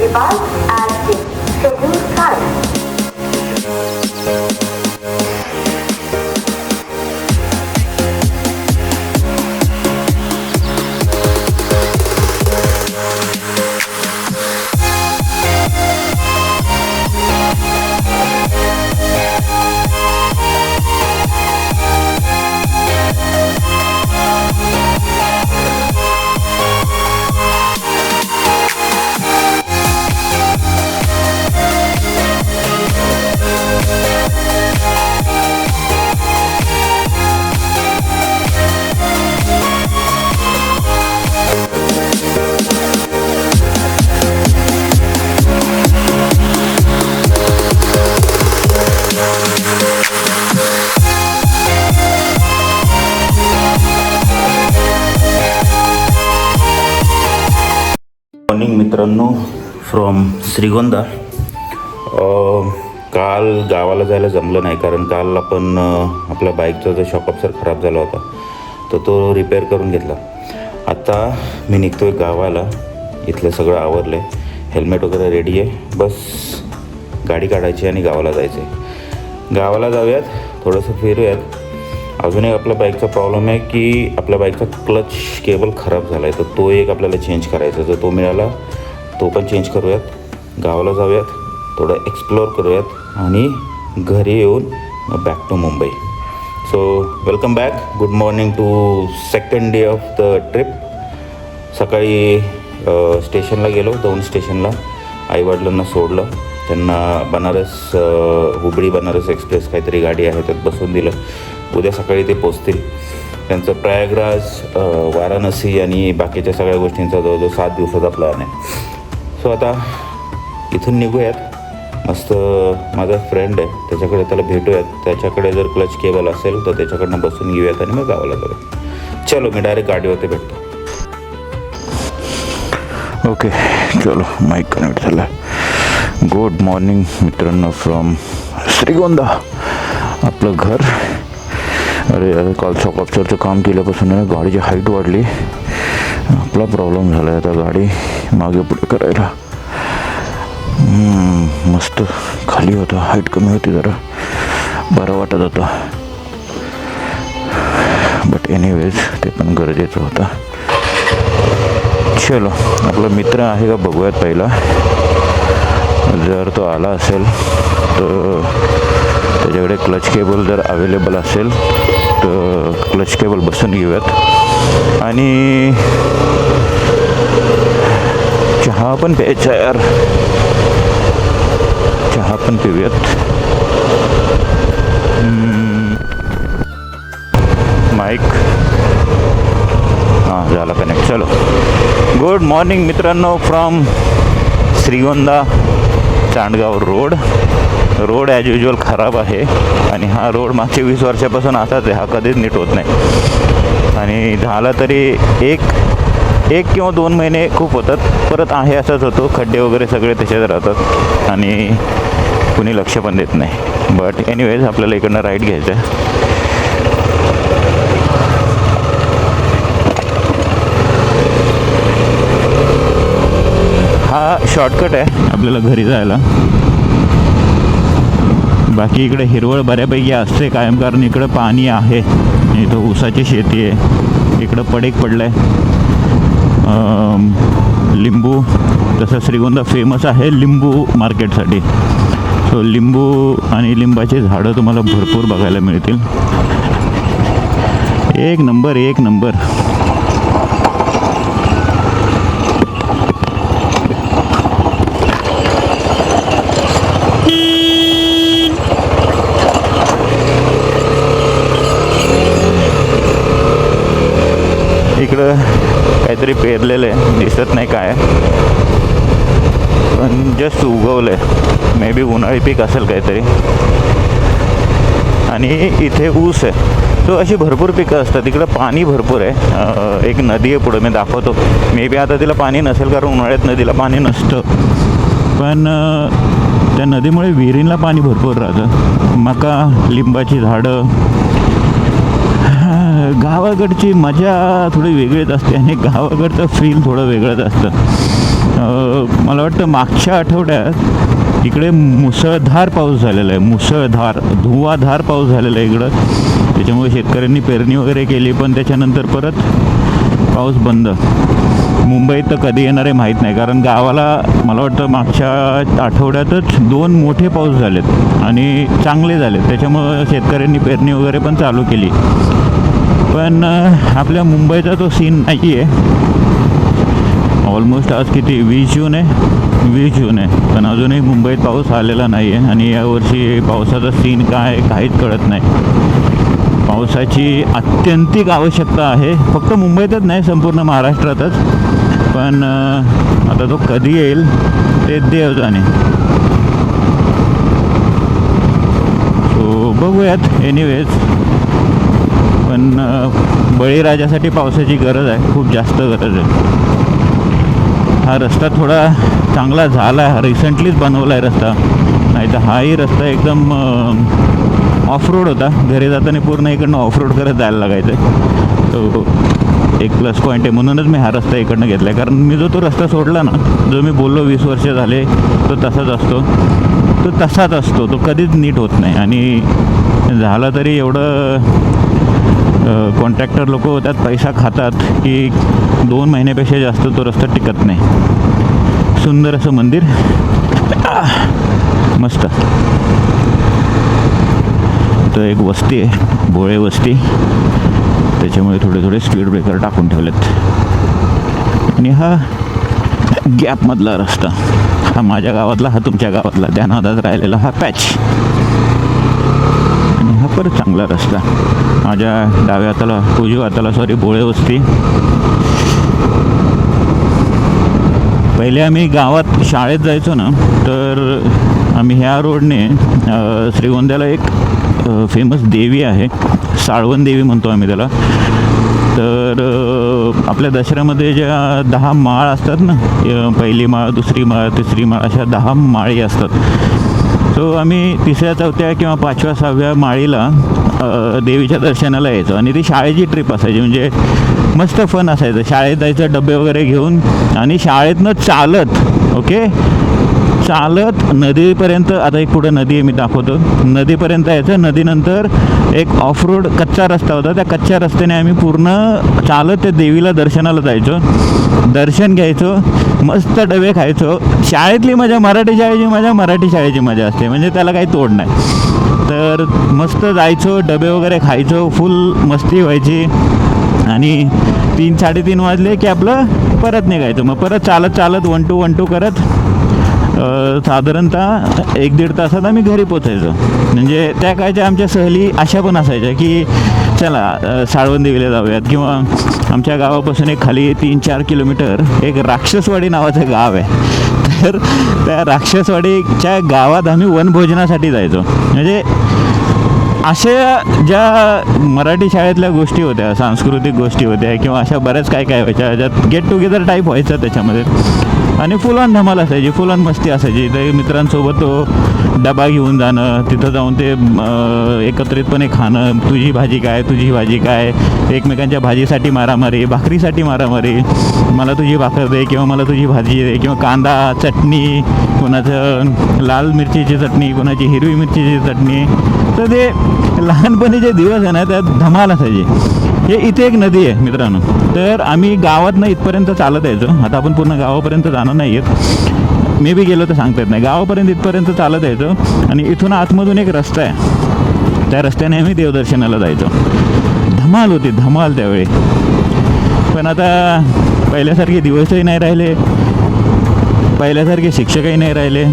depart at the scheduled time. Morning मित्रांनो from Shrigonda. काल गावाला जायला जमलं नाही कारण काल आपण आपल्या बाईकचा जो शॉक ऑब्झर्वर खराब झाला होता तर तो रिपेअर करून घेतला. आता मी निघतो आहे गावाला. इथलं सगळं आवरलं आहे, हेल्मेट वगैरे रेडी आहे, बस गाडी काढायची आणि गावाला जायचं आहे. गावाला जाऊयात, थोडंसं फिरूयात. अजून एक आपल्या बाईकचा प्रॉब्लेम आहे की आपल्या बाईकचा क्लच केबल खराब झाला आहे, तर तो एक आपल्याला चेंज करायचा. जर तो मिळाला तो पण चेंज करूयात. गावाला जाऊयात, थोडं एक्सप्लोअर करूयात आणि घरी येऊन मग back to Mumbai. So welcome back. Good morning to second day of the trip. सकाळी स्टेशनला गेलो, दौंड स्टेशनला. आईवडिलांना सोडलं, त्यांना हुबळी बनारस एक्सप्रेस काहीतरी गाडी आहे त्यात बसून दिलं. उद्या सकाळी ते पोचतील. त्यांचं प्रयागराज, वाराणसी आणि बाकीच्या सगळ्या गोष्टींचा जवळजवळ 7 दिवसाचा प्लॅन आहे. सो आता इथून निघूयात. मस्त माझा फ्रेंड आहे, त्याच्याकडे त्याला भेटूयात. त्याच्याकडे जर क्लच केबल असेल तर त्याच्याकडनं बसून घेऊयात आणि मग गावाला जाऊयात. चलो, मी डायरेक्ट गाडीवरती भेटतो. ओके, चलो, माईक कनेक्ट झाला. गुड मॉर्निंग मित्रांनो फ्रॉम श्रीगोंदा, आपलं घर. अरे अरे, काल शॉक ऑब्झर्वरचं काम केल्यापासून गाडीची हाईट वाढली. आपला प्रॉब्लेम झाला आहे आता गाडी मागे पुढे करायला. मस्त खाली होतं, हाईट कमी होती, जरा बरं वाटत होतं. बट एनिवेज ते पण गरजेचं होतं. चलो, आपला मित्र आहे का बघूयात पहिला. जर तो आला असेल तर त्याच्याकडे क्लच केबल जर अवेलेबल असेल तर क्लच केबल बसून घेऊयात. आणि चहा पण प्यायचा यार, चहा पण पिऊयात. माईक हां झाला कनेक्ट. चलो, गुड मॉर्निंग मित्रांनो from Shrigonda. Chandgaon road as usual खराब आहे आणि हा रोड मागच्या 20 वर्षापासून असाच आहे. हा कधीच नीट होत नाही आणि झाला तरी एक किंवा 2 महिने खूप होतात, परत आहे असाच होतो. खड्डे वगैरे सगळे तसेच राहतात आणि कुणी लक्ष पण देत नाही. बट एनिवेज आपल्याला इकडनं राईट घ्यायचं आहे. हा शॉर्टकट आहे आपल्याला घरी जायला. बाकी इकडे हिरवळ बऱ्यापैकी असते कायम, कारण इकडं पाणी आहे. इथं ऊसाची शेती आहे. इकडं पडेक पडलं आहे. लिंबू, तसं श्रीगोंदा फेमस आहे लिंबू मार्केटसाठी. सो लिंबू आणि लिंबाचे झाडं तुम्हाला भरपूर बघायला मिळतील. एक नंबर. इकडं काहीतरी पेरलेलं आहे, दिसत नाही काय, पण जस्ट उगवलं आहे. मे बी उन्हाळी पीक असेल काहीतरी. आणि इथे ऊस आहे. सो अशी भरपूर पिकं असतात. इकडं पाणी भरपूर आहे. एक नदी आहे पुढं, मी दाखवतो. मे बी आता तिला पाणी नसेल कारण उन्हाळ्यात नदीला पाणी नसतं, पण त्या नदीमुळे विहिरींना पाणी भरपूर राहतं. मका, लिंबाची झाडं. गावाकडची मजा थोडी वेगळीच असते आणि गावाकडचं फील थोडं वेगळंच असतं. मला वाटतं मागच्या आठवड्यात इकडे मुसळधार पाऊस झालेला आहे, मुसळधार धुवाधार पाऊस झालेला आहे इकडं. त्याच्यामुळे शेतकऱ्यांनी पेरणी वगैरे केली, पण त्याच्यानंतर परत पाऊस बंद. मुंबईत तर कधी येणार आहे माहीत नाही, कारण गावाला मला वाटतं मागच्या आठवड्यातच 2 मोठे पाऊस झालेत आणि चांगले झालेत. त्याच्यामुळं शेतकऱ्यांनी पेरणी वगैरे पण चालू केली. पण आपल्या मुंबईचा तो सीन नाही आहे. ऑलमोस्ट आज किती 20 जून आहे, 20 जून आहे, पण अजूनही मुंबईत पाऊस आलेला नाही आहे. आणि यावर्षी पावसाचा सीन काय काहीच कळत नाही. पावसाची अत्यंतिक आवश्यकता आहे, फक्त मुंबईतच नाही संपूर्ण महाराष्ट्रातच. पण आता तो कधी येईल ते देव जाणे. सो बघूयात. एनिवेज, पण बळीराजासाठी पावसाची गरज आहे, खूप जास्त गरज आहे. हा रस्ता थोडा चांगला झाला आहे, हा रिसेंटलीच बनवला आहे रस्ता, नाही तर हाही रस्ता एकदम ऑफरोड होता. घरी जाताना पूर्ण इकडनं ऑफरोड करत जायला लागायचं. तो एक प्लस पॉईंट आहे, म्हणूनच मी हा रस्ता इकडनं घेतला आहे. कारण मी जो तो रस्ता सोडला ना, जो मी बोललो 20 वर्ष झाले, तो तसाच असतो, तो तसाच असतो, तो कधीच नीट होत नाही. आणि झाला तरी एवढं कॉन्ट्रॅक्टर लोक त्यात पैसा खातात की 2 महिन्यापेक्षा जास्त तो रस्ता टिकत नाही. सुंदर असं मंदिर, मस्त. तर एक वस्ती आहे, भोळे वस्ती, त्याच्यामुळे थोडे थोडे स्पीड ब्रेकर टाकून ठेवलेत. आणि हा गॅपमधला रस्ता, हा माझ्या गावातला, हा तुमच्या गावातला, त्या नादात राहिलेला हा पॅच. आणि हा परत चांगला रस्ता. माझ्या डाव्या हाताला, उजव्या हाताला सॉरी, भोळे वस्ती. पहिले आम्ही गावात शाळेत जायचो ना, तर आम्ही ह्या रोडने श्रीगोंद्याला एक फेमस देवी आहे, साळवन देवी म्हणतो आम्ही त्याला. तर आपल्या दसऱ्यामध्ये ज्या 10 माळ असतात ना, पहिली माळ, दुसरी माळ, तिसरी माळ, अशा 10 माळी असतात. सो आम्ही 3ऱ्या, 4थ्या किंवा 5व्या, 6व्या माळीला देवीच्या दर्शनाला यायचो. आणि ती शाळेची ट्रिप असायची, म्हणजे मस्त फन असायचं. शाळेत जायचं डबे वगैरे घेऊन, आणि शाळेतनं चालत, ओके, चालत नदीपर्यंत. आता एक पुढे नदी आहे, मी दाखवतो. नदीपर्यंत यायचं. नदीनंतर एक ऑफ रोड कच्चा रस्ता होता, त्या कच्च्या रस्त्याने आम्ही पूर्ण चालत त्या देवीला दर्शनाला जायचो. दर्शन घ्यायचो, मस्त डबे खायचो. शाळेतली मजा, मराठी शाळेची मजा, मराठी शाळेची मजा असते, म्हणजे त्याला काही तोड नाही. तर मस्त जायचो, डबे वगैरे खायचो, फुल मस्ती व्हायची. आणि 3, 3:30 वाजले की आपलं परत निघायचं. मग परत चालत चालत 1 to 1 करत साधारणतः 1-1.5 तासात आम्ही घरी पोचायचो. म्हणजे त्या काळच्या आमच्या सहली अशा पण असायच्या की चला साळवन देवीला जाऊयात, किंवा आमच्या गावापासून एक खाली 3-4 किलोमीटर एक राक्षसवाडी नावाचं गाव आहे. तर त्या राक्षसवाडीच्या गावात आम्ही वनभोजनासाठी जायचो. म्हणजे अशा ज्या मराठी शाळेतल्या गोष्टी होत्या, सांस्कृतिक गोष्टी होत्या, किंवा अशा बऱ्याच काय काय व्हायच्या, ज्यात गेट टुगेदर टाईप व्हायचं त्याच्यामध्ये. आणि फुल ऑन धमाल असायची, फुल ऑन मस्ती असायची. ते मित्रांसोबत तो डबा घेऊन जाणं, तिथं जाऊन ते एकत्रितपणे खाणं, तुझी भाजी काय, तुझी भाजी काय, एकमेकांच्या भाजीसाठी मारामारी, भाकरीसाठी मारामारी, मला तुझी भाकर दे किंवा मला तुझी भाजी दे, किंवा कांदा चटणी, कोणाचं लाल मिरचीची चटणी, कोणाची हिरवी मिरचीची चटणी. तर ते लहानपणीचे दिवस आहे ना, त्यात धमाल असायची. हे इथे एक नदी आहे मित्रांनो. तर आम्ही गावातनं इथपर्यंत चालत यायचो. आता आपण पूर्ण गावापर्यंत जाणं नाही येत, मे बी गेलो तर सांगता येत नाही. गावापर्यंत इथपर्यंत चालत यायचो, आणि इथून आतमधून एक रस्ता आहे, त्या रस्त्याने आम्ही देवदर्शनाला जायचो. धमाल होती, धमाल त्यावेळी. पण आता पहिल्यासारखे दिवसही नाही राहिले, पहिल्यासारखे शिक्षकही नाही राहिले,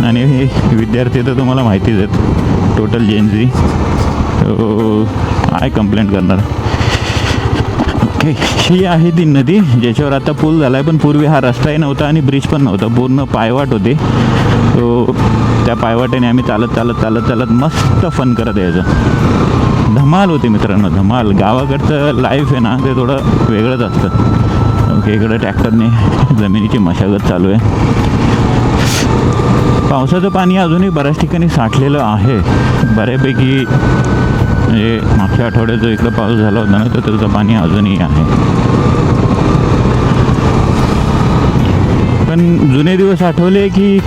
आणि हे विद्यार्थी तर तुम्हाला माहितीच आहेत, टोटल जेनझी. काय कंप्लेंट करणार. ही आहे ती नदी, ज्याच्यावर आता पूल झाला आहे. पण पूर्वी हा रस्ताही नव्हता आणि ब्रिज पण नव्हता, पूर्ण पायवाट होते. तो त्या पायवाटेने आम्ही चालत चालत चालत चालत मस्त फन करत यायचं. धमाल होती मित्रांनो, धमाल. गावाकडचं लाईफ आहे ना, ते थोडं वेगळंच असतं. ओके, इकडं ट्रॅक्टरने जमिनीची मशागत चालू आहे. पावसाचं पाणी अजूनही बऱ्याच ठिकाणी साठलेलं आहे, बऱ्यापैकी. म्हणजे मागच्या आठवड्यात जो इकडं पाऊस झाला होता ना, तर त्याचं पाणी अजूनही आहे. पण जुने दिवस आठवले की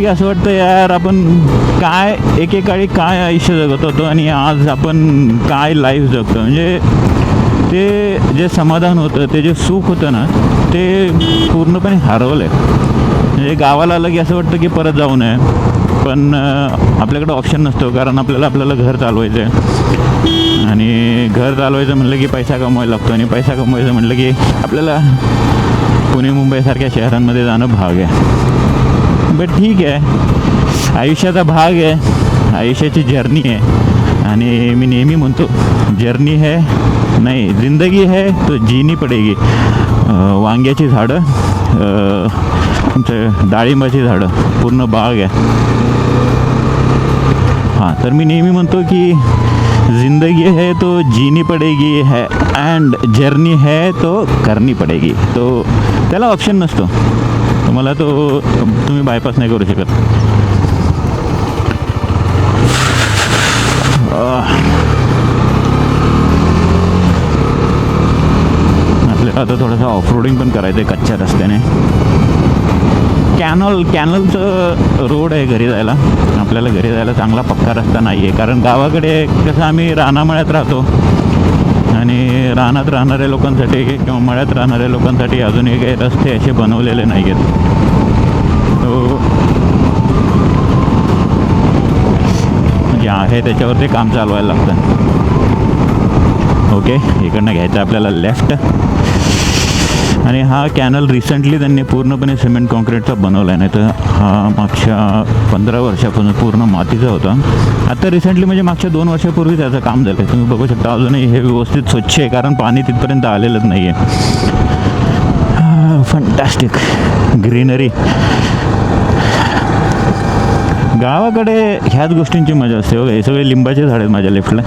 असं वाटतं यार, आपण काय एकेकाळी काय आयुष्य जगत होतो आणि आज आपण काय लाईफ जगतो. म्हणजे ते जे समाधान होतं, ते जे सुख होतं ना, ते पूर्णपणे हरवलं आहे. म्हणजे गावाला आलं की असं वाटतं की परत जाऊ नये, पण आपल्याकडं ऑप्शन नसतो, कारण आपल्याला घर चालवायचं आहे. आणि घर चालवायचं म्हटलं की पैसा कमवायला लागतो, आणि पैसा कमवायचं म्हटलं की आपल्याला पुणे मुंबईसारख्या शहरांमध्ये जाणं भाग आहे. बट ठीक आहे, आयुष्याचा भाग आहे, आयुष्याची जर्नी आहे. आणि मी नेहमी म्हणतो, जर्नी है नाही जिंदगी है तो जीनी पडेगी. वांग्याची झाडं, तुमचं डाळिंबाची झाडं, पूर्ण बाग आहे. हां, तर मी नेहमी म्हणतो की जिंदगी है तो जीनी पडेगी है, अँड जर्नी है तो करनी पडेगी. तो त्याला ऑप्शन नसतो, तुम्हाला तो तुम्ही बायपास नाही करू शकत. आपल्याला आता थोडंसं ऑफरोडिंग पण करायचं आहे कच्च्या रस्त्याने. कॅनलचं रोड आहे घरी जायला. आपल्याला घरी जायला चांगला पक्का रस्ता नाही आहे, कारण गावाकडे कसं आम्ही रानामळ्यात राहतो, आणि रानात राहणाऱ्या लोकांसाठी किंवा मळ्यात राहणाऱ्या लोकांसाठी अजूनही काही रस्ते असे बनवलेले नाही आहेत. तो जे आहे त्याच्यावरती काम चालवायला लागतं. ओके, इकडनं घ्यायचं आपल्याला लेफ्ट. आणि हा कॅनल रिसेंटली त्यांनी पूर्णपणे सिमेंट कॉन्क्रीटचा बनवला आहे, नाही तर हा मागच्या 15 वर्षापासून पूर्ण मातीचा होता. आता रिसेंटली म्हणजे मागच्या 2 वर्षापूर्वी त्याचं काम झालं आहे. तुम्ही बघू शकता अजूनही हे व्यवस्थित स्वच्छ आहे, कारण पाणी तिथपर्यंत आलेलंच नाही आहे. Fantastic greenery. गावाकडे ह्याच गोष्टींची मजा असते. बघा, हे सगळे लिंबाचे झाड आहेत माझ्या लेफ्टला.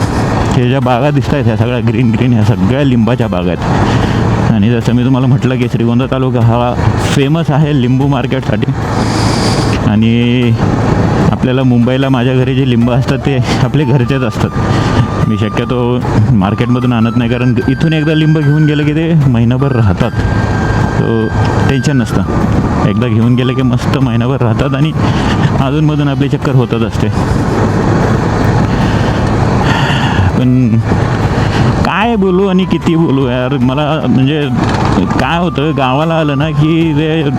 हे ज्या बागा दिसत आहेत ह्या सगळ्या ग्रीन ह्या सगळ्या लिंबाच्या बागा आहेत. आणि जसं मी तुम्हाला म्हटलं की श्रीगोंदा तालुका हा फेमस आहे लिंबू मार्केटसाठी. आणि आपल्याला मुंबईला माझ्या घरी जे लिंब असतात ते आपले घरचेच असतात. मी शक्यतो मार्केटमधून आणत नाही, कारण इथून एकदा लिंब घेऊन गेलं की ते महिनाभर राहतात. तो टेन्शन नसतं. एकदा घेऊन गेलं की मस्त महिनाभर राहतात, आणि अजूनमधून आपली चक्कर होतच असते. पण काय बोलू आणि किती बोलू यार. मला म्हणजे काय होतं, गावाला आलं ना की ते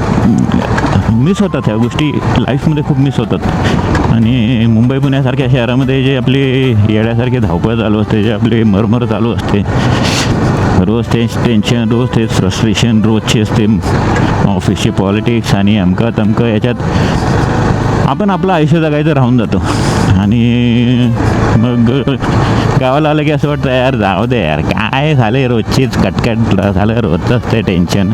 मिस होतात, ह्या गोष्टी लाईफमध्ये खूप मिस होतात. आणि मुंबई पुण्यासारख्या शहरामध्ये जे आपली येड्यासारखी धावपळ चालू असते, जे आपली मरमर चालू असते, रोज तेच टेन्शन, रोज तेच फ्रस्ट्रेशन, रोजचे असते ऑफिसची पॉलिटिक्स आणि अमकं तमकं, याच्यात आपण आपलं आयुष्य जगायचं राहून जातो. आणि मग गावाला आलं की असं वाटतं यार जाऊ दे यार, काय झालं रोजचीच कटकट झालं, रोजचंच ते टेन्शन.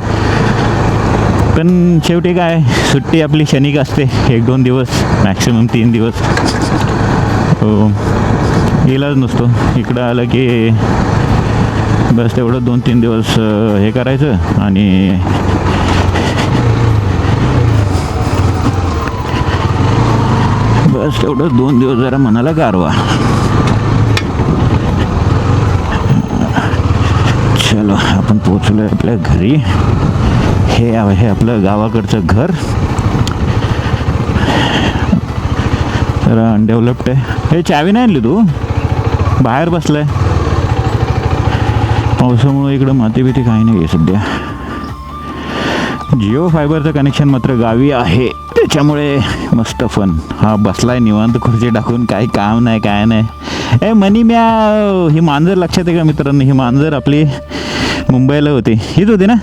पण शेवटी काय, सुट्टी आपली क्षणिक असते, 1-2 दिवस, मॅक्सिमम 3 दिवस. हो, इलाज नसतो. इकडं आलं की बस तेवढं 2-3 दिवस हे करायचं, आणि बस तेवढं 2 दिवस जरा मनाला गारवा. चलो, आपण पोचलो आहे आपल्या घरी. हे आहे आपलं गावाकडचं घर. तर अनडेव्हलप्ड आहे. हे चावी नाही आणली तू, बाहेर बसलाय. पावसामुळे इकडं माती बिती काही नाही आहे सध्या. जिओ फायबरचं कनेक्शन मात्र गावी आहे, त्याच्यामुळे मस्त फन. हा बसलाय निवांत खुर्ची टाकून, काही काम नाही काय नाही. ए मनी म्या, ही मांजर लक्षात आहे का मित्रांनो? ही मांजर आपली मुंबईला होती, हीच होती ना?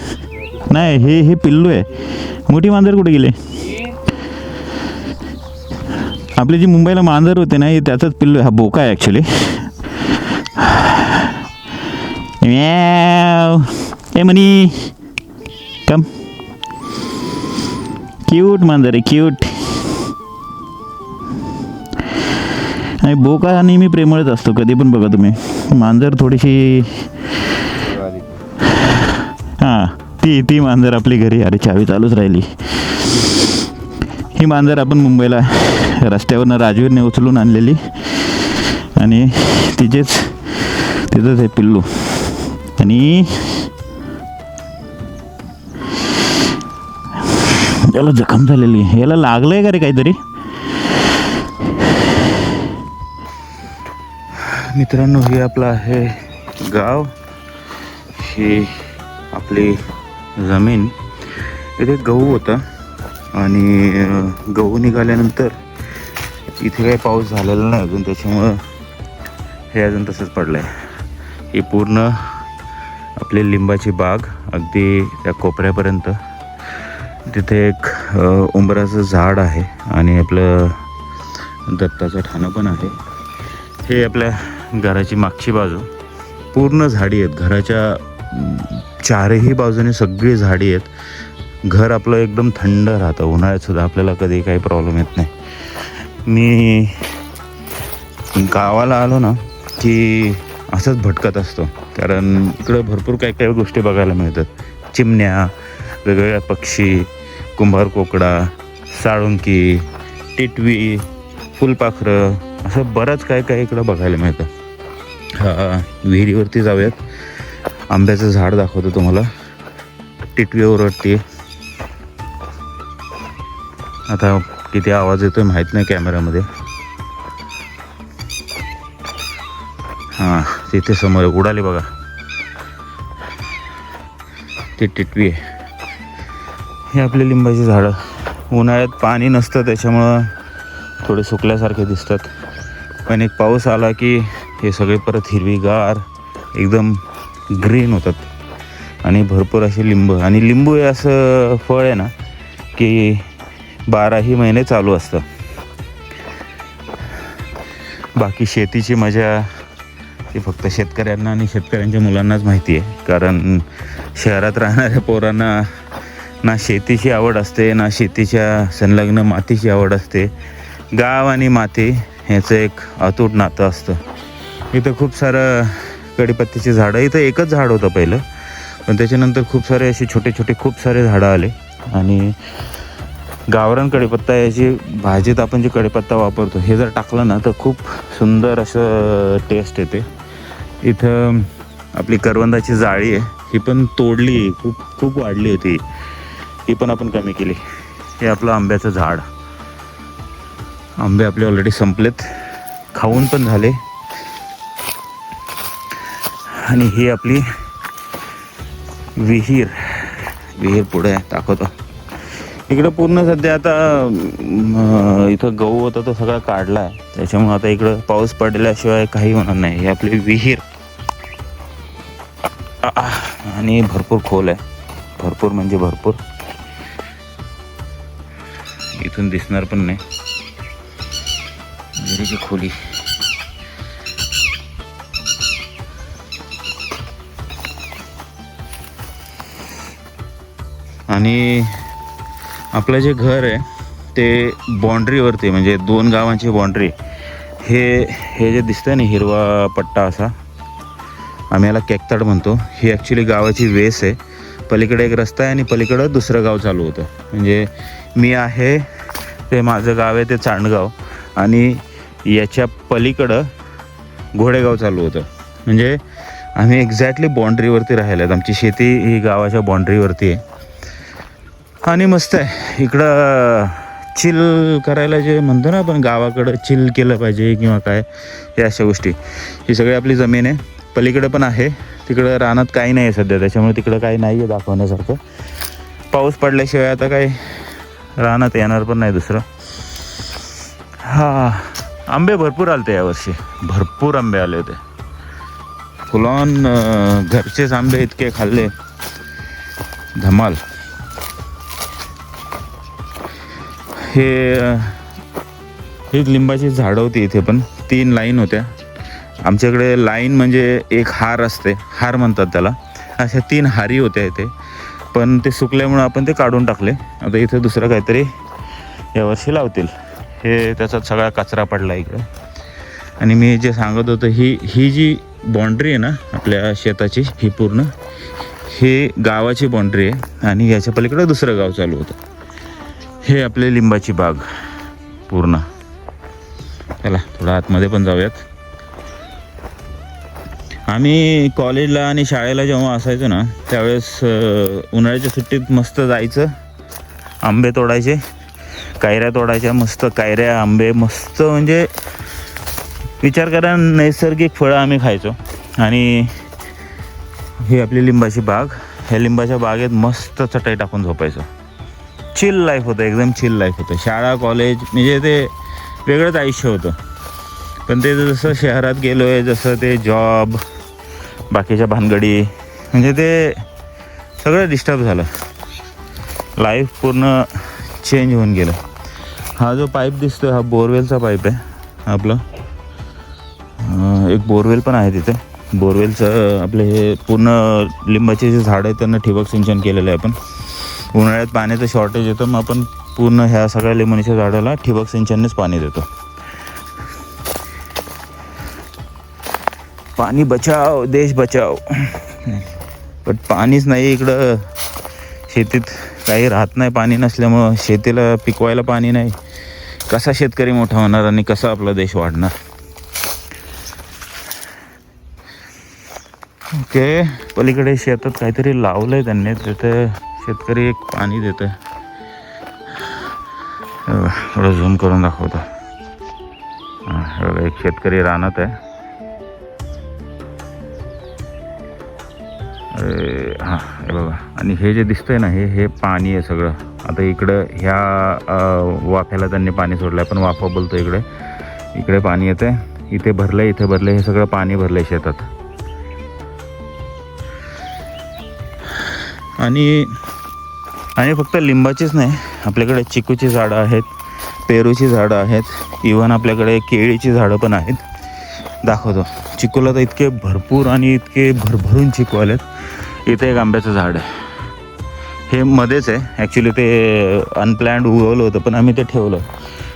नाही, हे पिल्लू आहे. मोठी मांजर कुठे गेली? आपली जी मुंबईला मांजर होते ना, ही त्याचाच पिल्लू आहे. हा बोका आहे actually. A money come. Cute मांजर आहे, क्यूट. आणि बोका नेहमी प्रेमळच असतो, कधी पण बघा तुम्ही. मांजर थोडीशी, हां, ती मांजर आपली घरी. अरे चावी चालूच राहिली. ही मांजर आपण मुंबईला रस्त्यावरनं राजवीरने उचलून आणलेली, आणि तिचंच हे पिल्लू. आणि याला जखम झालेली, याला लागलंय का रे काहीतरी? मित्रांनो, हे आपलं आहे गाव, ही आपली जमीन. इथे गहू होता आणि गहू निघाल्यानंतर इथे काही पाऊस झालेला नाही अजून, त्याच्यामुळं हे अजून तसंच पडलं आहे. ही पूर्ण आपली लिंबाची बाग अगदी त्या कोपऱ्यापर्यंत. तिथे एक उंबराचं झाड आहे आणि आपलं दत्ताचं ठाणं पण आहे. हे आपल्या घराची मागची बाजू पूर्ण झाडी आहेत. घराच्या चारही बाजूने सगळी झाडी आहेत. घर आपलं एकदम थंड राहतं. उन्हाळ्यातसुद्धा आपल्याला कधी काही प्रॉब्लेम येत नाही. मी गावाला आलो ना की असंच भटकत असतो, कारण इकडं भरपूर काही काही गोष्टी बघायला मिळतात. चिमण्या, वेगवेगळ्या पक्षी, कुंभार कोकडा, साळुंकी, टिटवी, फुलपाखरं, असं बरंच काय काय इकडं बघायला मिळतं. विहिरीवरती जाऊयात. आंब्याचं झाड दाखवतो तुम्हाला. टिटवी ओरडते. आता किती आवाज येतोय माहीत नाही कॅमेऱ्यामध्ये. हां, तिथे समोर उडाली बघा, ती टिटवी आहे. हे आपले लिंबाची झाडं. उन्हाळ्यात पाणी नसतं त्याच्यामुळं थोडे सुकल्यासारखे दिसतात, पण एक पाऊस आला की हे सगळे परत हिरवीगार एकदम ग्रीन होतात आणि भरपूर असे लिंब. आणि लिंबू हे असं फळ आहे ना की 12ही महिने चालू असतं. बाकी शेतीची मजा ती फक्त शेतकऱ्यांना आणि शेतकऱ्यांच्या मुलांनाच माहिती आहे, कारण शहरात राहणाऱ्या पोरांना ना शेतीची आवड असते, ना शेतीच्या संलग्न मातीची आवड असते. गाव आणि माती ह्याचं एक अतूट नातं असतं. इथं खूप सारं कडीपत्त्याची झाडं. इथं एकच झाड होतं पहिलं, पण त्याच्यानंतर खूप सारे असे छोटे छोटे खूप सारे झाडं आले. आणि गावरान कडीपत्ता, याची भाजीत आपण जे कडीपत्ता वापरतो हे जर टाकलं ना तर खूप सुंदर असं टेस्ट येते. इथं आपली करवंदाची जाळी आहे, ही पण तोडली, खूप खूप वाढली होती, ही पण आपण कमी केली. हे आपलं आंब्याचं झाड. आंबे आपले ऑलरेडी संपलेत, खाऊन पण झाले. आणि ही आपली विहीर. विहीर पुढे दाखवतो. इकडं पूर्ण सध्या आता इथं गहू होता तो सगळा काढला आहे, त्याच्यामुळे आता इकडं पाऊस पडल्याशिवाय काही होणार नाही. ही आपली विहीर आणि भरपूर खोल आहे. भरपूर म्हणजे भरपूर. इथून दिसणार पण नाही विहिरीची खोली. आणि आपलं जे घर आहे ते बाँड्रीवरती, म्हणजे 2 गावांची बाँड्री. हे जे दिसतंय ना हिरवा पट्टा असा, आम्ही याला केकताड म्हणतो. ही ॲक्च्युली गावाची वेस आहे. पलीकडे एक रस्ता आहे आणि पलीकडं दुसरं गाव चालू होतं. म्हणजे मी आहे ते माझं गाव आहे ते चांडगाव, आणि याच्या पलीकडं घोडेगाव चालू होतं. म्हणजे आम्ही एक्झॅक्टली बाँड्रीवरती राहिलो आहेत. आमची शेती ही गावाच्या बाँड्रीवरती आहे. आणि मस्त आहे इकडं चिल करायला, जे म्हणतो ना आपण गावाकडं चिल केलं पाहिजे किंवा काय, हे अशा गोष्टी. ही सगळी आपली जमीन आहे. पलीकडं पण आहे, तिकडं रानात काही नाही आहे सध्या, त्याच्यामुळे तिकडं काही नाही आहे दाखवण्यासारखं. पाऊस पडल्याशिवाय आता काही रानात येणार पण नाही दुसरं. हां, आंबे भरपूर आले होते यावर्षी. भरपूर आंबे आले होते. फुलॉन घरचेच आंबे इतके खाल्ले, धमाल. ही लिंबाची झाडं होती. इथे पण 3 लाईन होत्या. आमच्याकडे लाईन म्हणजे एक हार असते, हार म्हणतात त्याला. अशा 3 हारी होत्या इथे, पण ते सुकल्यामुळं आपण ते काढून टाकले. आता इथे दुसरं काहीतरी यावर्षी लावतील. हे त्याच्यात सगळा कचरा पडला इकडे. आणि मी जे सांगत होतो, ही जी बाँड्री आहे ना आपल्या शेताची, ही पूर्ण हे गावाची बाँड्री आहे आणि याच्या पलीकडे दुसरं गाव चालू होतं. हे आपले लिंबाची बाग पूर्ण. चला थोडं आतमध्ये पण जाऊयात. आम्ही कॉलेजला आणि शाळेला जेव्हा असायचो ना त्यावेळेस उन्हाळ्याच्या सुट्टीत मस्त जायचं आंबे तोडायचे, कैऱ्या तोडायच्या, मस्त कैऱ्या आंबे मस्त, म्हणजे विचार करा नैसर्गिक फळं आम्ही खायचो. आणि ही आपली लिंबाची बाग, ह्या लिंबाच्या बागेत मस्त चटई टाकून झोपायचं. चिल लाईफ होतं, एकदम चिल लाईफ होतं. शाळा कॉलेज म्हणजे ते वेगळंच आयुष्य होतं. पण ते जसं शहरात गेलो आहे, जसं ते जॉब बाकीच्या भानगडी, म्हणजे ते सगळं डिस्टर्ब झालं. लाईफ पूर्ण चेंज होऊन गेलं. हा जो पाईप दिसतो हा बोरवेलचा पाईप आहे आपला. एक बोरवेल पण आहे तिथे. बोरवेलचं आपले हे पूर्ण लिंबाचे जे झाड आहेत त्यांना ठिबक सिंचन केलेलं आहे आपण. उन्हाळ्यात पाण्याचं शॉर्टेज येतं, मग आपण पूर्ण ह्या सगळ्या लिंबाच्या झाडाला ठिबक सिंचननेच पाणी देतो. पाणी बचाव देश बचाव. पण पाणीच नाही इकडं, शेतीत काही राहत नाही पाणी नसल्यामुळं. शेतीला पिकवायला पाणी नाही, कसा शेतकरी मोठा होणार आणि कसा आपला देश वाढणार. ओके, पलीकडे शेतात काहीतरी लावलं आहे त्यांनी, तिथे शेतकरी एक पाणी देतं. थोडं झूम करून दाखवतो. हां, एक शेतकरी रानात आहे. हां, हे बघा. आणि हे जे दिसतंय ना, हे पाणी आहे सगळं. आता इकडं ह्या वाफ्याला त्यांनी पाणी सोडलं आहे, पण वाफा बोलतो इकडे पाणी येतं आहे. इथे भरलं, इथे भरलं, हे सगळं पाणी भरलं आहे शेतात. आणि फक्त लिंबाचीच नाही, आपल्याकडे चिकूची झाडं आहेत, पेरूची झाडं आहेत, इव्हन आपल्याकडे केळीची झाडं पण आहेत. दाखवतो. चिकूला तर इतके भरपूर आणि इतके भरभरून चिकू आलेत. इथे एक आंब्याचं झाड आहे, हे मध्येच आहे. ॲक्च्युली ते अनप्लॅन्ड उगवलं होतं, पण आम्ही ते ठेवलं.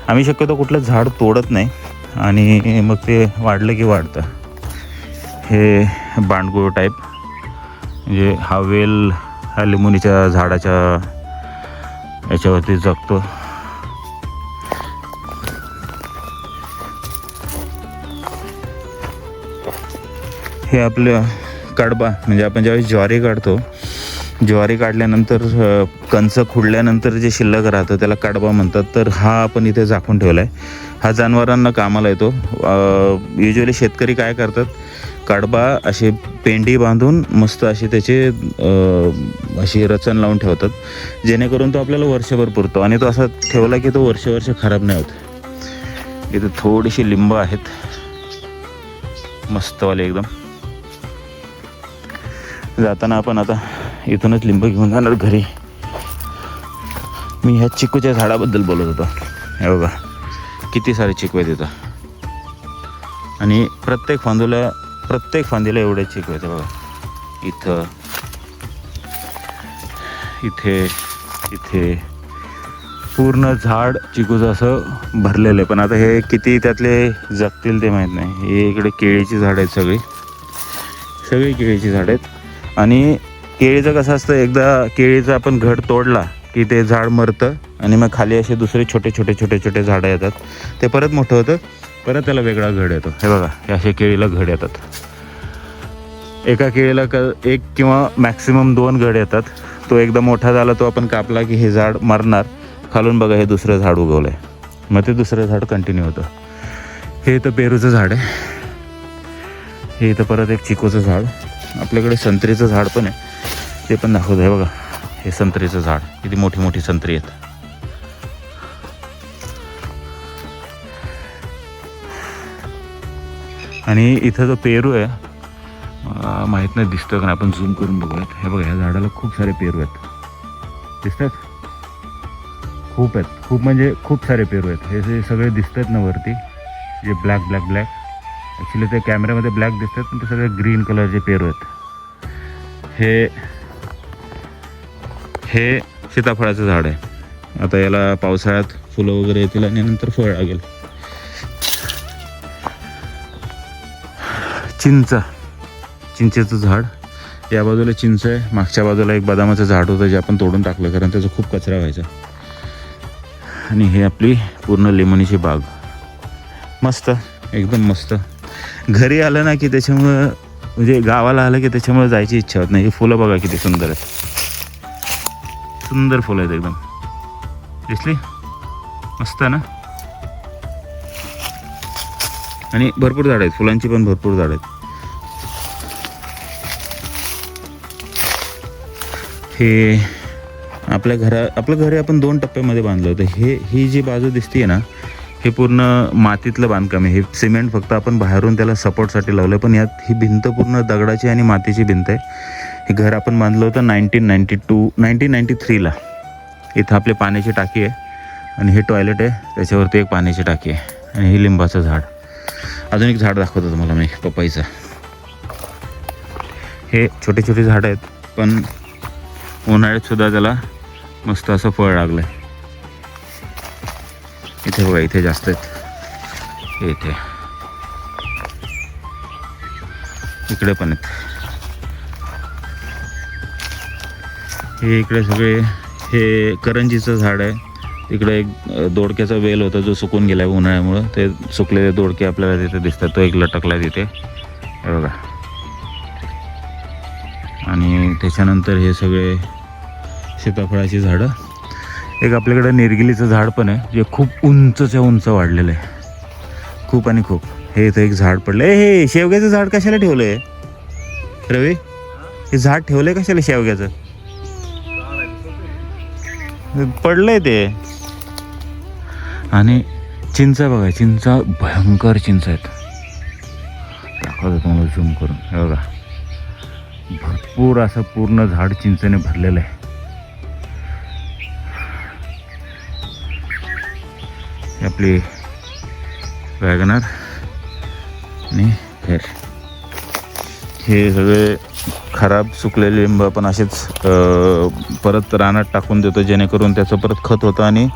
आम्ही शक्यतो कुठलं झाड तोडत नाही, आणि मग ते वाढलं की वाढतं. हे बांडगुळ टाईप, म्हणजे हा वेल हा लिंबुनीच्या झाडाच्या याच्यावरती जगतो. हे आपलं कडबा, म्हणजे आपण ज्यावेळेस ज्वारी काढतो, ज्वारी काढल्यानंतर कंच खुडल्यानंतर जे शिल्लक राहतं त्याला कडबा म्हणतात. तर हा आपण इथे झाकून ठेवला आहे. हा जनावरांना कामाला येतो. युजली शेतकरी काय करतात, कडबा असे पेंडी बांधून मस्त अशी त्याचे अशी रचन लावून ठेवतात, जेणेकरून तो आपल्याला वर्षभर पुरतो. आणि तो असा ठेवला की तो वर्ष खराब नाही होत. इथे थोडीशी लिंब आहेत मस्तवाले एकदम. जाताना आपण आता इथूनच लिंब घेऊन जाणार घरी. मी ह्या चिकूच्या झाडाबद्दल बोलत होतो. हे बघा किती सारे चिकू आहेत इथं, आणि प्रत्येक फांदीला एवढे चिकू आहेत. बघा इथं, इथे पूर्ण झाड चिकूचं असं भरलेलं आहे. पण आता हे किती त्यातले जगतील ते माहीत नाही. हे इकडे केळीची झाडं आहेत, सगळी केळीची झाडं आहेत. आणि केळीचं कसं असतं, एकदा केळीचा आपण घड तोडला की ते झाड मरतं, आणि मग खाली असे दुसरे छोटे झाडं येतात. ते परत मोठं होतं, परत त्याला वेगळा घड येतो. हे बघा, हे असे केळीला घड येतात. एका केळीला एक किंवा मॅक्सिमम 2 घड येतात. तो एकदा मोठा झाला, तो आपण कापला की हे झाड मरणार. खालून बघा हे दुसरं झाड उगवलं आहे, मग ते दुसरं झाड कंटिन्यू होतं. हे इथं पेरूचं झाड आहे, हे इथं परत एक चिकूचं झाड. आपल्याकडे संत्रीचं झाड पण आहे, ते पण दाखवतं. आहे बघा, हे संत्रीचं झाड, किती मोठी संत्री आहेत. आणि इथं जो पेरू आहे, माहीत नाही दिसतं का, आपण झूम करून बघूयात. हे बघा, ह्या झाडाला खूप सारे पेरू आहेत, दिसतात? खूप आहेत, खूप म्हणजे खूप सारे पेरू आहेत. हे जे सगळे दिसत आहेत ना वरती, जे ब्लॅक ॲक्च्युली ते कॅमेऱ्यामध्ये ब्लॅक दिसतात, पण ते सगळे ग्रीन कलरचे पेरू आहेत. हे सीताफळाचं झाड आहे. आता याला पावसाळ्यात फुलं वगैरे येतील आणि नंतर फळ लागेल. चिंचेचं झाड, या बाजूला चिंच आहे, मागच्या बाजूला एक बदामाचं झाड होतं जे आपण तोडून टाकलं, कारण त्याचा खूप कचरा व्हायचा. आणि हे आपली पूर्ण लिंबणीची बाग, मस्त, एकदम मस्त. घरी आलं ना की त्याच्यामुळं, म्हणजे गावाला आलं की त्याच्यामुळे जायची इच्छा होत नाही. ही फुलं बघा किती सुंदर आहेत, सुंदर फुलं आहेत एकदम. दिसली मस्त ना. आणि भरपूर झाडं आहेत, फुलांची पण भरपूर झाडं आहेत. हे आपलं घर आपण 2 टप्प्यामध्ये बांधलं होतं. ही जी बाजू दिसते ना, हे पूर्ण मातीतलं बांधकाम आहे. हे सिमेंट फक्त आपण बाहेरून त्याला सपोर्टसाठी लावलं, पण यात ही भिंत पूर्ण दगडाची आणि मातीची भिंत आहे. हे घर आपण बांधलं होतं 1993ला. इथं आपली पाण्याची टाकी आहे आणि हे टॉयलेट आहे, त्याच्यावरती एक पाण्याची टाकी आहे आणि हे लिंबाचं झाड. अजून एक झाड दाखवतो तुम्हाला मी, पपईचं. हे छोटे छोटे झाडं आहेत, पण उन्हाळ्यात सुद्धा त्याला मस्त असं फळ लागलं आहे. इथे बघा, इथे जास्त आहेत. इकडे पण आहेत. हे इकडे सगळे हे करंजीचं झाड आहे. इकडे एक दोडक्याचा वेल होता जो सुकून गेला आहे उन्हाळ्यामुळं. ते सुकलेले दोडके आपल्याला तिथे दिसतात. तो एक लटकला तिथे, हे बघा. आणि त्याच्यानंतर हे सगळे सीताफळाची झाडं. एक आपल्याकडे निर्गिलीचं झाड पण आहे, जे खूप उंचच्या उंच वाढलेलं आहे, खूप आणि खूप. हे इथं एक झाड पडलं आहे. हे शेवग्याचं झाड कशाला ठेवलं आहे रवी? हे झाड ठेवलं आहे कशाला शेवग्याचं? पडलंय ते. आणि चिंचा बघा, चिंचा भयंकर चिंच आहेत. दाखवतो तुम्हाला झूम करून, हे बघा. भरपूर असं पूर्ण झाड चिंचेने भरलेलं आहे. आपली वॅगनर आणि हे सगळे खराब सुकलेले लिंब आपण असेच परत रानात टाकून देतो, जेणेकरून त्याचं परत खत होतं आणि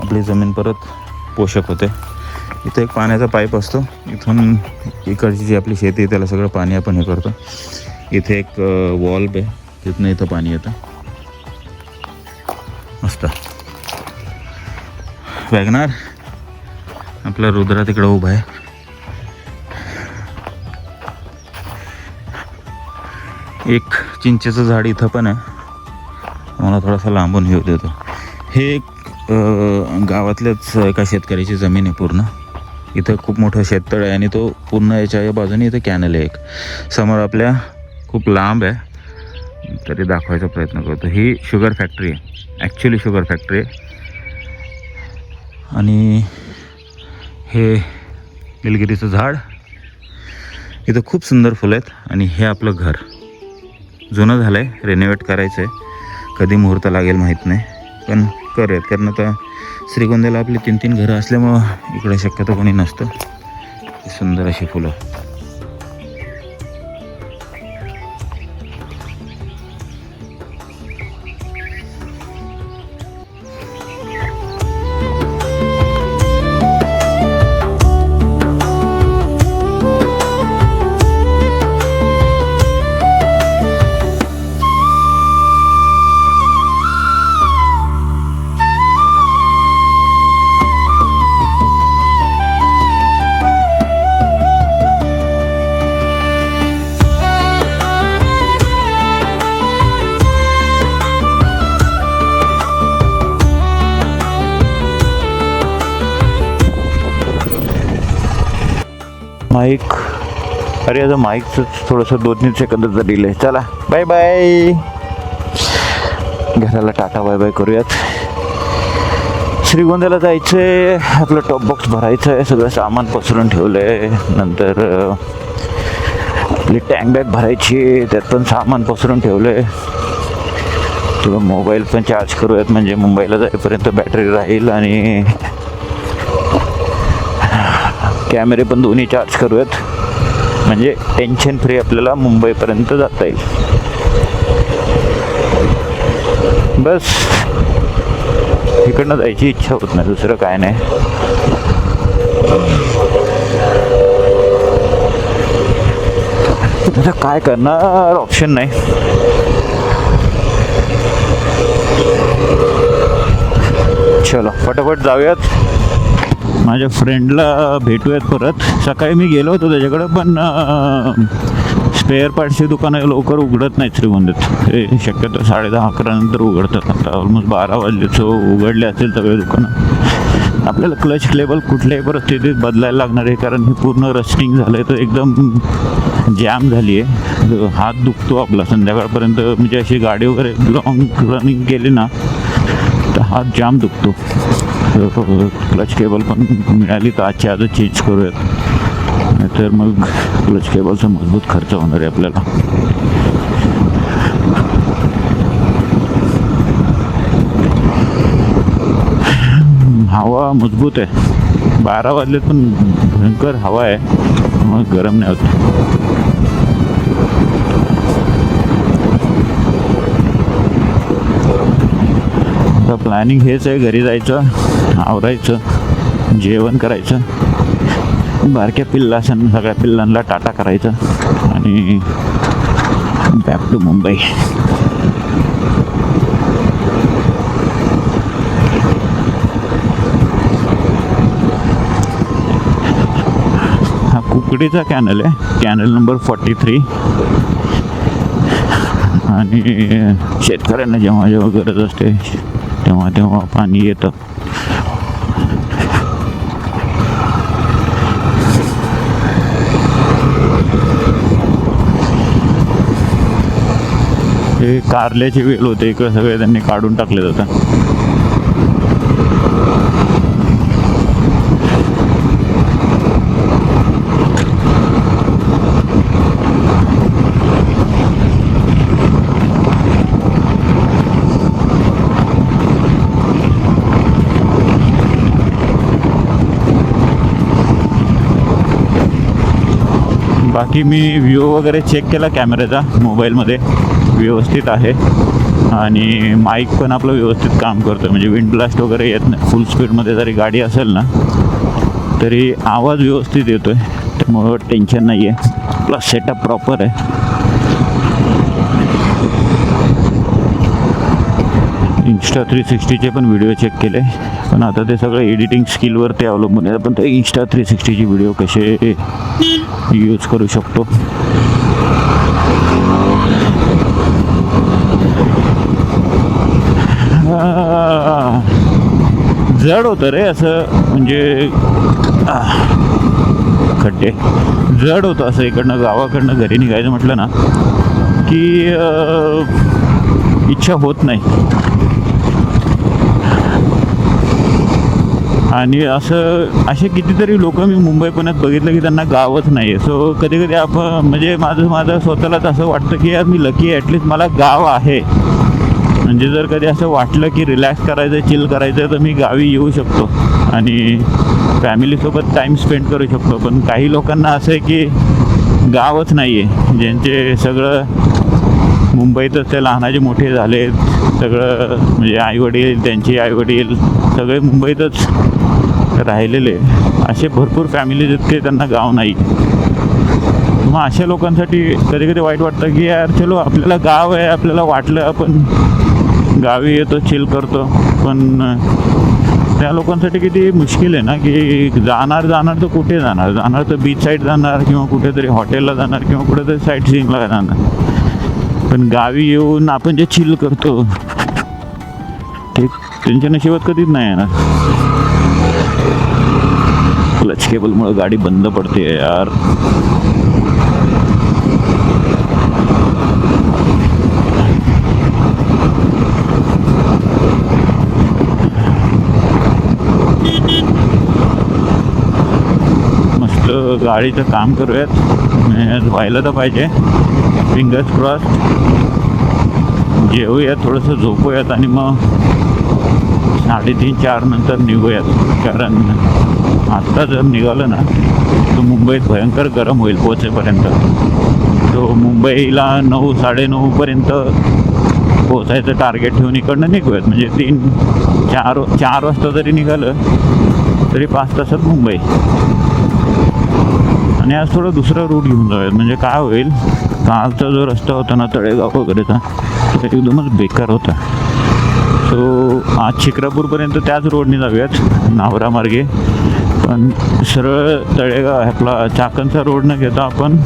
आपली जमीन परत पोषक होते. इथं एक पाण्याचा पाईप असतो, इथून इकडची जी आपली शेती आहे त्याला सगळं पाणी आपण हे करतो. इथे एक वॉल्व आहे, तिथनं इथं पाणी येतं. मस्त. वॅगनार आपला रुद्रा तिकडं उभा आहे. एक चिंचेचं झाड इथं पण आहे, मला थोडासा लांबून घेऊ देतो. हे एक गावातल्याच एका शेतकऱ्याची जमीन आहे पूर्ण. इथं खूप मोठं शेततळ आहे आणि तो पूर्ण याच्या बाजूने इथं कॅनल आहे एक समोर आपल्या, खूप लांब आहे तरी दाखवायचा प्रयत्न करतो. ही शुगर फॅक्टरी आहे, ॲक्च्युली शुगर फॅक्टरी आहे. आणि हे निलगिरीचं झाड. इथं खूप सुंदर फुलं आहेत. आणि हे आपलं घर जुनं झालं आहे, रेनोव्हेट करायचं आहे. कधी मुहूर्त लागेल माहीत नाही, पण करूयात. कारण आता श्रीगोंद्याला आपली 3 घरं असल्यामुळं इकडे शक्यतो कोणी नसतं. सुंदर अशी फुलं. माईक, अरे आता माईकचं थोडंसं 2-3 सेकंदाचा डिले. चला बाय बाय, घराला टाटा बाय बाय करूयात. श्रीगोंद्याला जायचं आहे, आपलं टॉप बॉक्स भरायचं आहे, सगळं सामान पसरून ठेवलं आहे. नंतर आपली टँक बॅग भरायची, त्यात पण सामान पसरून ठेवलं आहे. थोडं मोबाईल पण चार्ज करूयात, म्हणजे मुंबईला जाईपर्यंत बॅटरी राहील. आणि कॅमेरे पण दोन्ही चार्ज करूयात, म्हणजे टेन्शन फ्री आपल्याला मुंबईपर्यंत जाता येईल. बस इकडनं जायची इच्छा होत नाही, दुसरं काय नाही. आता काय करणार, ऑप्शन नाही. चलो फटाफट जाऊयात. माझ्या फ्रेंडला भेटूयात परत. सकाळी मी गेलो होतो त्याच्याकडं, पण स्पेअर पार्ट्सची दुकानं लवकर उघडत नाहीत श्रीगोंद्यात. ते शक्यतो 10:30-11 नंतर उघडतात. आता ऑलमोस्ट 12 वाजले, सो उघडले असेल सगळे दुकानं. आपल्याला क्लच लेबल कुठल्याही परिस्थितीत बदलायला लागणार आहे, कारण हे पूर्ण रस्टिंग झालं आहे, तर एकदम जॅम झाली आहे. हात दुखतो आपला संध्याकाळपर्यंत, म्हणजे अशी गाडी वगैरे लॉंग रनिंग केली ना तर हात जाम दुखतो. क्लच केबल पण मिळाली तर आजच्या आजच चेंज करूयात, नाहीतर मग क्लच केबलचा मजबूत खर्च होणार आहे आपल्याला. हवा मजबूत आहे. 12 वाजले पण भयंकर हवा आहे, मग गरम नाही होत. आता प्लॅनिंग हेच आहे, घरी जायचं, आवरायचं, जेवण करायचं, बारक्या सगळ्या पिल्लांना टाटा करायचं आणि बॅक टू मुंबई. हा कुकडीचा कॅनल आहे, कॅनल नंबर 43. आणि शेतकऱ्यांना जेव्हा जेव्हा गरज असते तेव्हा तेव्हा पाणी येतं. हे कारल्याचे वेल होते इकडे, सगळे त्यांनी काढून टाकले जातात. बाकी मी व्ह्यू वगैरे चेक केला कॅमेऱ्याचा मोबाईलमध्ये, व्यवस्थित आहे. आणि माईक पण आपलं व्यवस्थित काम करतं, म्हणजे विंड ब्लास्ट वगैरे येत नाही. फुल स्पीडमध्ये जरी गाडी असेल ना तरी आवाज व्यवस्थित येतो आहे, त्यामुळं टेन्शन नाही आहे. प्लस सेटअप प्रॉपर आहे. इंस्टा 360चे पण व्हिडिओ चेक केले, पण आता ते सगळं एडिटिंग स्किलवरती अवलंबून आहे. पण ते इंस्टा 360चे व्हिडिओ कसे यूज करू शकतो. जड होतं रे असं, म्हणजे खड्डे जड होतं असं. इकडनं गावाकडनं घरी निघायचं म्हटलं ना की इच्छा होत नाही. आणि असे कितीतरी लोक मी मुंबई पुण्यात बघितलं की त्यांना गावच नाही आहे. सो कधी कधी आपण, म्हणजे माझं स्वतःलाच असं वाटतं की यार मी लकी आहे, ॲटलिस्ट मला गाव आहे. म्हणजे जर कधी असं वाटलं की रिलॅक्स करायचं, चिल करायचं, तर मी गावी येऊ शकतो आणि फॅमिलीसोबत टाईम स्पेंड करू शकतो. पण काही लोकांना असं आहे की गावच नाही आहे, ज्यांचे सगळं मुंबईतच ते लहानाचे मोठे झालेत, सगळं म्हणजे आईवडील, त्यांचे आईवडील सगळे मुंबईतच राहिलेले. असे भरपूर फॅमिलीज आहेत की त्यांना गाव नाही. मग अशा लोकांसाठी कधी कधी वाईट वाटतं की यार चलो आपल्याला गाव आहे, आपल्याला वाटलं आपण गावी येतो, चिल करतो, पण त्या लोकांसाठी किती मुश्किल आहे ना की जाणार तर कुठे जाणार तर बीच साईड जाणार, किंवा कुठेतरी हॉटेलला जाणार, किंवा कुठेतरी साईट सीइंगला जाणार. पण गावी येऊन आपण जे चिल करतो ते त्यांच्या नशिबात कधीच नाही येणार. क्लच केबलमुळे गाडी बंद पडते यार. मस्त गाडीचं काम करूयात, व्हायला तर पाहिजे. Fingers cross. जेवूयात, थोडंसं झोपूयात आणि मग 3:30-4 नंतर निघूयात. कारण आत्ता जर निघालं ना तर मुंबईत भयंकर गरम होईल पोहोचेपर्यंत. तो मुंबईला 9-9:30पर्यंत पोचायचं टार्गेट ठेवून इकडनं निघूयात. म्हणजे 4 वाजता जरी निघालं तरी 5 तासात मुंबई. आणि आज थोडं दुसरा रूट घेऊन जाऊयात. म्हणजे काय होईल, कालचा जो रस्ता होता ना तळेगाव वगैरेचा, तो एकदमच बेकार होता. सो आज शिक्रापूरपर्यंत त्याच रोडने जाऊयात, नावरा मार्गे. पण सरळ तळेगाव आपला चाकणचा रोड न घेता आपण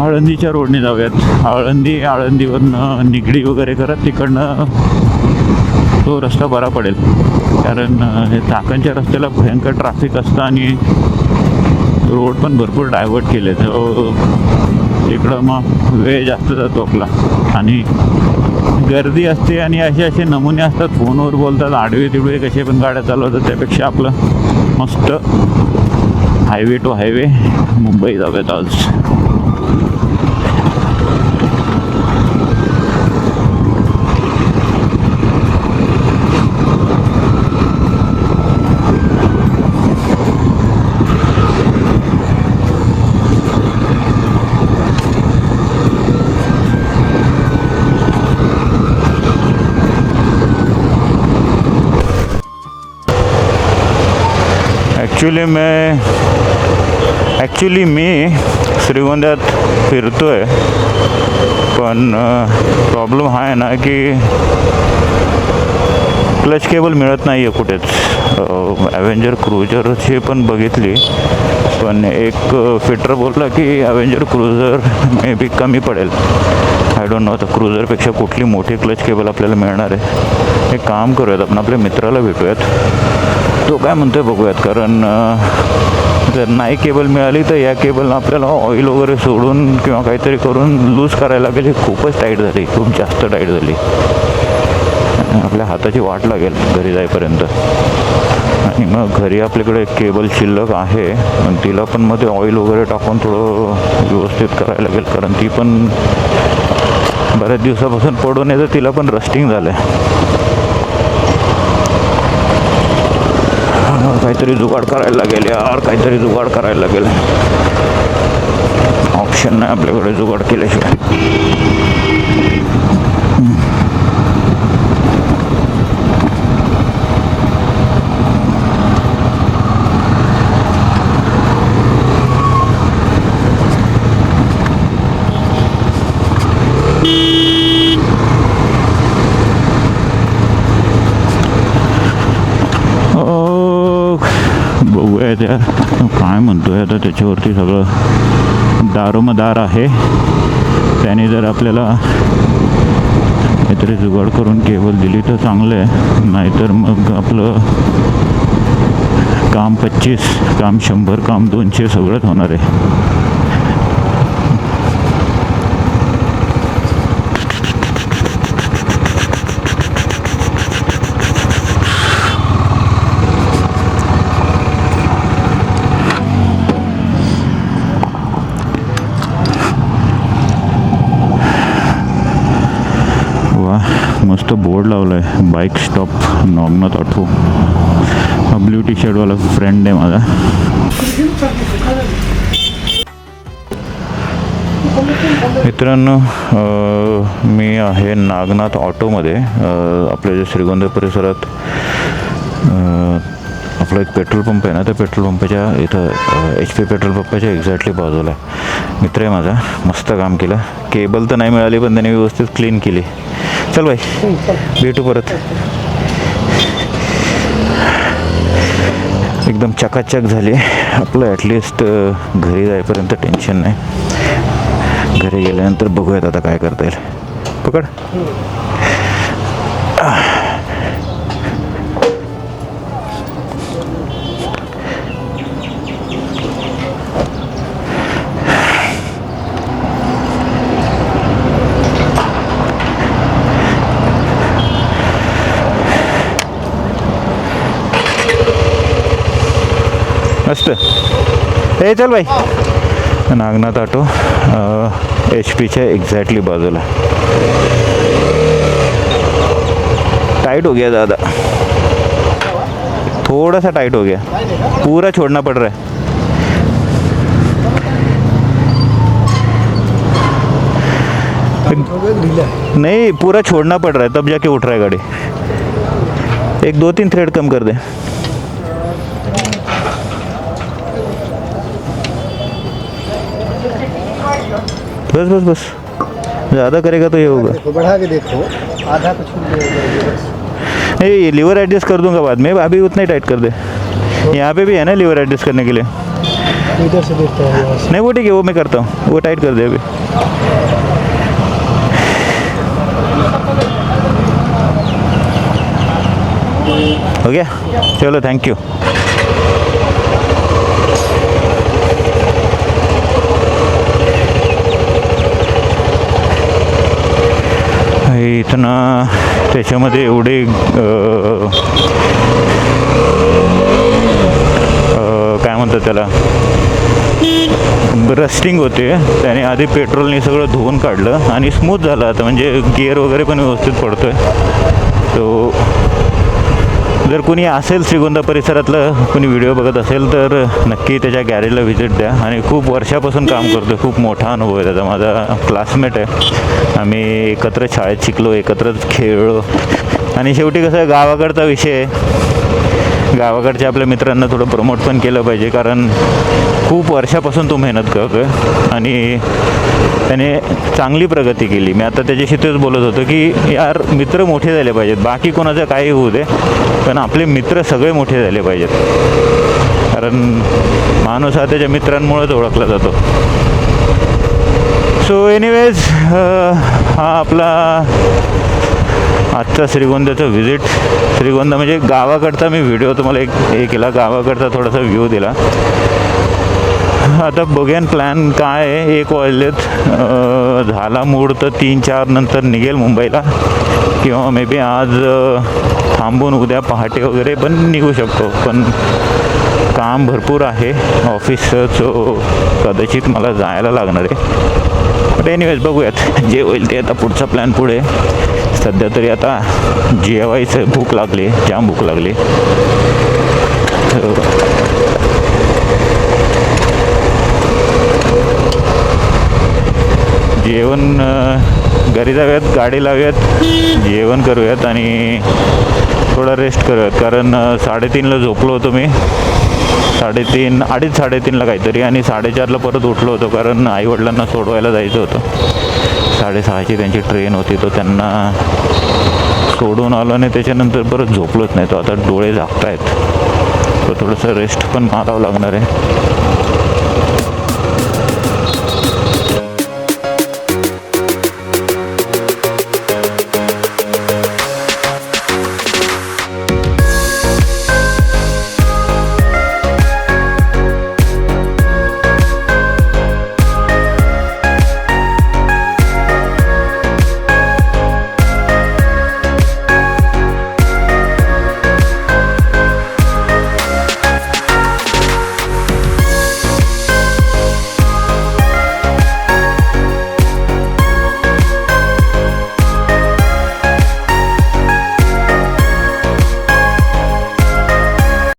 आळंदीच्या रोडने जाऊयात. आळंदीवरनं निगडी वगैरे करत तिकडनं तो रस्ता बरा पडेल, कारण हे चाकणच्या रस्त्याला भयंकर ट्रॅफिक असतं आणि रोड पण भरपूर डायव्हर्ट केले, तर इकडं मग वेळ जास्त जातो आपला आणि गर्दी असते आणि असे नमुने असतात, फोनवर बोलतात, आडवे तिडवे कसे पण गाड्या चालवतात. त्यापेक्षा आपलं मस्त हायवे टू हायवे मुंबई जाऊयात आज. ॲक्च्युली मी श्रीगोंद्यात फिरतो आहे, पण प्रॉब्लेम हा आहे ना की क्लच केबल मिळत नाही आहे कुठेच. ॲव्हेंजर क्रुझरची पण बघितली, पण एक फिटर बोलला की ॲव्हेंजर क्रुझर मे बी कमी पडेल. आय डोंट नो आता क्रुझरपेक्षा कुठली मोठी क्लच केबल आपल्याला मिळणार आहे. एक काम करूयात, आपण आपल्या मित्राला भेटूयात, तो काय म्हणतो आहे बघूयात. कारण जर नाही केबल मिळाली तर या केबलनं आपल्याला ऑइल वगैरे सोडून किंवा काहीतरी करून लूज करायला लागेल. खूपच टाईट झाली, खूप जास्त टाईट झाली, आपल्या हाताची वाट लागेल घरी जाईपर्यंत. आणि मग घरी आपल्याकडे एक केबल शिल्लक आहे, पण तिला पण मध्ये ऑइल वगैरे टाकून थोडं व्यवस्थित करायला लागेल, कारण ती पण बऱ्याच दिवसापासून पडून आहे, तर तिला पण रस्टिंग झालं आहे. काहीतरी जुगाड करायला लागेल यार, काहीतरी जुगाड करायला लागेल. ऑप्शन नाही आपल्याकडे जुगाड केल्याशिवाय. बघूया त्या काय म्हणतोय आता. त्याच्यावरती सगळं दारोमदार आहे. त्याने जर आपल्याला काहीतरी जुगाड करून केबल दिली तर चांगलं आहे, नाहीतर मग आपलं काम 25, काम 100, काम 200 सगळंच होणार आहे. मस्त बोर्ड लावला आहे, बाईक स्टॉप नागनाथ ऑटो. हा ब्ल्यू टी शर्टवाला फ्रेंड आहे माझा. मित्रांनो, मी आहे नागनाथ ऑटोमध्ये. आपल्या जे श्रीगोंदा परिसरात आपला एक पेट्रोल पंप आहे ना, त्या पेट्रोल पंपाच्या इथं HP पेट्रोल पंपाच्या एक्झॅक्टली बाजूला मित्र आहे माझा. मस्त काम केलं. केबल तर नाही मिळाली, पण त्याने व्यवस्थित क्लीन केली. चल बाई, भेटू परत. एकदम चकाचक झाली आपलं. ॲटलिस्ट घरी जाईपर्यंत टेन्शन नाही. घरी गेल्यानंतर बघूयात आता काय करता येईल. पकड. मस्त. हे चल भाई. नागनाथ ऑटो HPच्या एक्झॅक्टली बाजूला. टाइट हो गया ज़्यादा, थोड़ा सा टाइट हो गया, पूरा छोड़ना पड़ रहा है. नहीं, पूरा छोड़ना पड़ रहा है, तब जाके उठ रहा है गाड़ी. एक 2-3 थ्रेड कम कर दे. बस बस बस, ज़्यादा करेगा तो ये होगा. बढ़ा के देखो, आधा तो छूट जाएगा. ये लीवर एडजस्ट कर दूंगा बाद में, अभी उतना ही टाइट कर दे. यहाँ पे भी है ना लीवर एडजस्ट करने के लिए. इधर से देखता है यहाँ से। नहीं वो ठीक है, वो मैं करता हूँ, वो टाइट कर दे अभी। हो गया, चलो थैंक यू। इथनं त्याच्यामध्ये एवढे काय म्हणतात त्याला, रस्टिंग होते, त्याने आधी पेट्रोलने सगळं धुवून काढलं आणि स्मूथ झालं आता, म्हणजे गिअर वगैरे पण व्यवस्थित पडतोय. तो जर कोणी असेल श्रीगोंदा परिसरातलं, कोणी व्हिडिओ बघत असेल तर नक्की त्याच्या गॅरेजला व्हिजिट द्या. आणि खूप वर्षापासून काम करतो, खूप मोठा अनुभव आहे त्याचा. माझा क्लासमेट आहे, आम्ही एकत्र शाळेत शिकलो, एकत्रच खेळलो. आणि शेवटी कसं गावाकडचा विषय आहे, गावाकडच्या आपल्या मित्रांना थोडं प्रमोट पण केलं पाहिजे, कारण खूप वर्षापासून तो मेहनत करतो आहे आणि त्याने चांगली प्रगती केली. मी आता त्याच्याशी तेच बोलत होतो की यार मित्र मोठे झाले पाहिजेत, बाकी कोणाचं काही होऊ दे, पण आपले मित्र सगळे मोठे झाले पाहिजेत, कारण माणूस हा त्याच्या मित्रांमुळेच ओळखला जातो. सो एनिवेज हा आपला आजचा श्रीगोंद्याचं व्हिजिट. श्रीगोंदा म्हणजे गावाकडचा मी व्हिडिओ तुम्हाला हे केला, गावाकडचा थोडासा व्ह्यू दिला. आता बघेन प्लॅन काय आहे. 1 वाजलेत, झाला मूड तर 3-4 नंतर निघेल मुंबईला, किंवा मे बी आज थांबून उद्या पहाटे वगैरे पण निघू शकतो. पण काम भरपूर आहे ऑफिसचं, सो कदाचित मला जायला लागणार आहे. बट एनिवेज बघूयात जे होईल ते. आता पुढचा प्लॅन पुढे. सध्या तरी आता जेवायचं, भूक लागली, जाम भूक लागली. जेवण घरी जाऊयात, गाडी लावूयात, जेवण करूयात आणि थोडा रेस्ट करूयात. कारण 3:30ला झोपलो होतो मी, 3:30-3:30ला काहीतरी, आणि 4:30ला परत उठलो होतो, कारण आईवडिलांना सोडवायला जायचं होतं. 6:30ची त्यांची ट्रेन होती, तो त्यांना सोडून आलो आणि त्याच्यानंतर परत झोपलोच नाही. तो आता डोळे झाकतायत, तर थोडंसं रेस्ट पण मारावं लागणार आहे.